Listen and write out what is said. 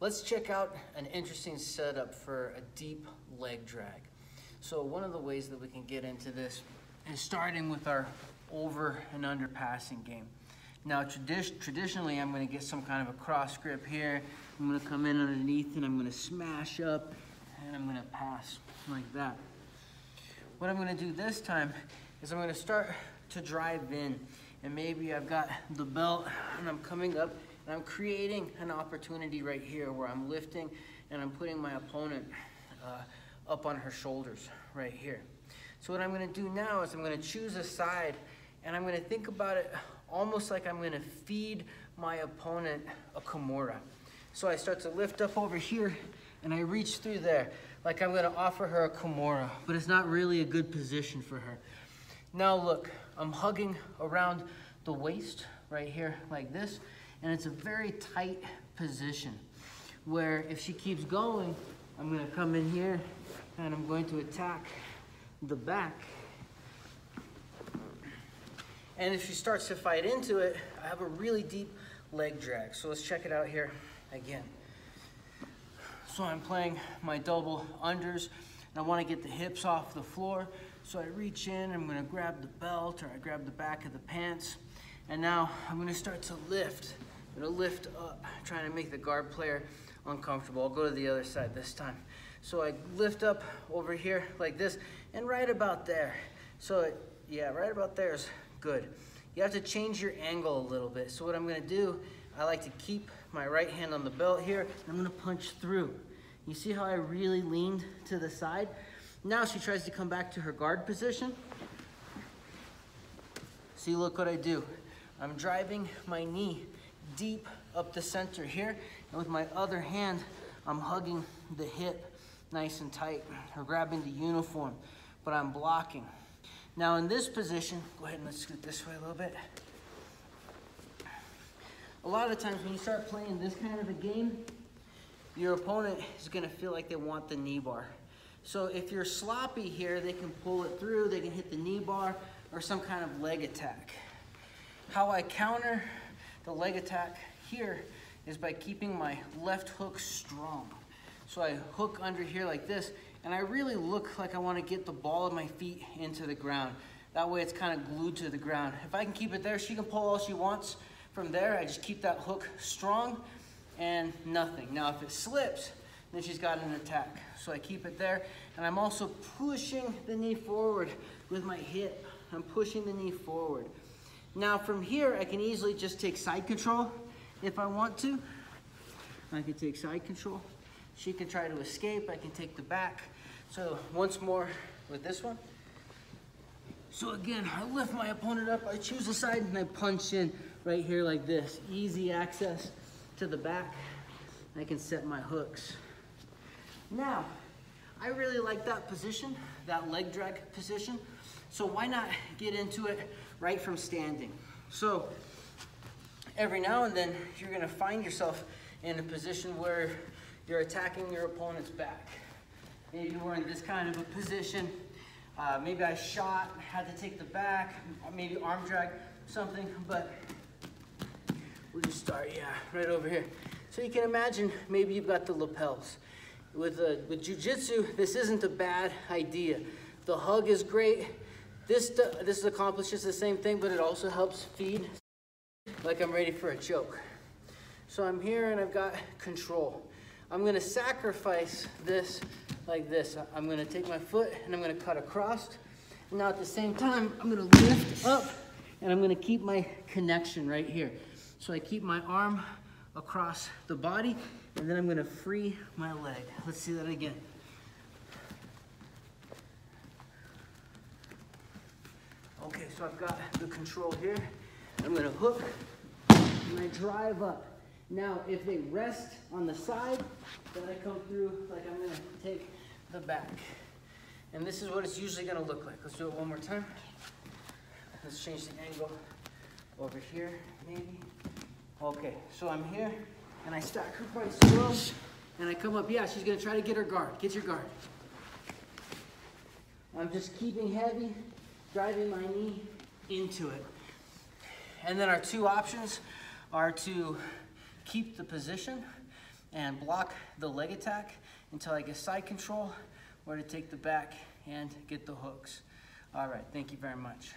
Let's check out an interesting setup for a deep leg drag. So one of the ways that we can get into this is starting with our over and under passing game. Now traditionally I'm going to get some kind of a cross grip here. I'm going to come in underneath and I'm going to smash up and I'm going to pass like that. What I'm going to do this time is I'm going to start to drive in, and maybe I've got the belt and I'm coming up and I'm creating an opportunity right here where I'm lifting and I'm putting my opponent up on her shoulders right here. So what I'm going to do now is I'm going to choose a side and I'm going to think about it almost like I'm going to feed my opponent a Kimura. So I start to lift up over here and I reach through there like I'm going to offer her a Kimura, but it's not really a good position for her. Now look, I'm hugging around the waist right here like this, and it's a very tight position where if she keeps going, I'm going to come in here and I'm going to attack the back. And if she starts to fight into it, I have a really deep leg drag. So let's check it out here again. So I'm playing my double unders and I want to get the hips off the floor. So I reach in, I'm going to grab the belt or I grab the back of the pants. And now I'm going to start to lift. I'm going to lift up, trying to make the guard player uncomfortable. I'll go to the other side this time. So I lift up over here like this and right about there. So yeah, right about there is good. You have to change your angle a little bit. So what I'm going to do, I like to keep my right hand on the belt here and I'm going to punch through. You see how I really leaned to the side? Now she tries to come back to her guard position. See, look what I do. I'm driving my knee deep up the center here, and with my other hand, I'm hugging the hip nice and tight, or grabbing the uniform, but I'm blocking. Now in this position, go ahead and let's scoot this way a little bit. A lot of times when you start playing this kind of a game, your opponent is gonna feel like they want the knee bar. So if you're sloppy here, they can pull it through, they can hit the knee bar or some kind of leg attack. How I counter the leg attack here is by keeping my left hook strong. So I hook under here like this, and I really look like I want to get the ball of my feet into the ground. That way it's kind of glued to the ground. If I can keep it there, she can pull all she wants. From there, I just keep that hook strong and nothing. Now if it slips, then she's got an attack. So I keep it there, and I'm also pushing the knee forward with my hip. I'm pushing the knee forward. Now from here, I can easily just take side control if I want to. I can take side control. She can try to escape. I can take the back. So once more with this one. So again, I lift my opponent up, I choose a side, and I punch in right here like this. Easy access to the back. I can set my hooks. Now, I really like that position, that leg drag position. So why not get into it right from standing? So every now and then, you're gonna find yourself in a position where you're attacking your opponent's back. Maybe we're in this kind of a position. Maybe I shot, had to take the back, maybe arm drag, something, but we'll just start, yeah, right over here. So you can imagine, maybe you've got the lapels. With jiu-jitsu, this isn't a bad idea. The hug is great. This accomplishes the same thing, but it also helps feed like I'm ready for a choke. So I'm here and I've got control. I'm gonna sacrifice this like this. I'm gonna take my foot and I'm gonna cut across. Now at the same time, I'm gonna lift up and I'm gonna keep my connection right here. So I keep my arm across the body and then I'm gonna free my leg. Let's see that again. Okay, so I've got the control here. I'm gonna hook and I drive up. Now, if they rest on the side, then I come through like I'm gonna take the back. And this is what it's usually gonna look like. Let's do it one more time. Let's change the angle over here, maybe. Okay, so I'm here and I stack her quite slow and I come up. Yeah, she's gonna try to get her guard. Get your guard. I'm just keeping heavy, driving my knee into it. And then our two options are to keep the position and block the leg attack until I get side control, or to take the back and get the hooks. All right, thank you very much.